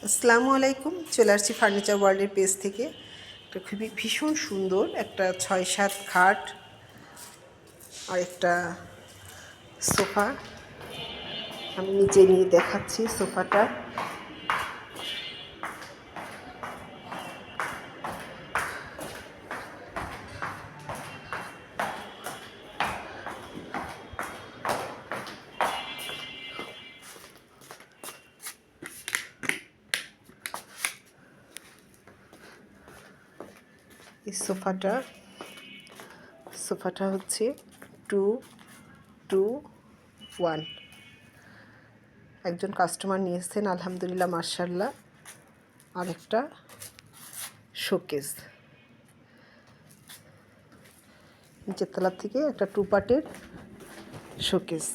আসসালামু আলাইকুম। চলে আসছি ফার্নিচার ওয়ার্ল্ডের পেজ থেকে। একটা খুবই ভীষণ সুন্দর একটা ৬-৭ খাট আর একটা সোফা আমি নিচে নিয়ে দেখাচ্ছি। সোফাটা এই সোফাটা হচ্ছে 2-2-1। একজন কাস্টমার নিয়ে এসেছেন, আলহামদুলিল্লাহ, মাশাআল্লাহ। আর একটা শোকেস, নিচের তলার থেকে একটা 2 পার্টের শোকেস।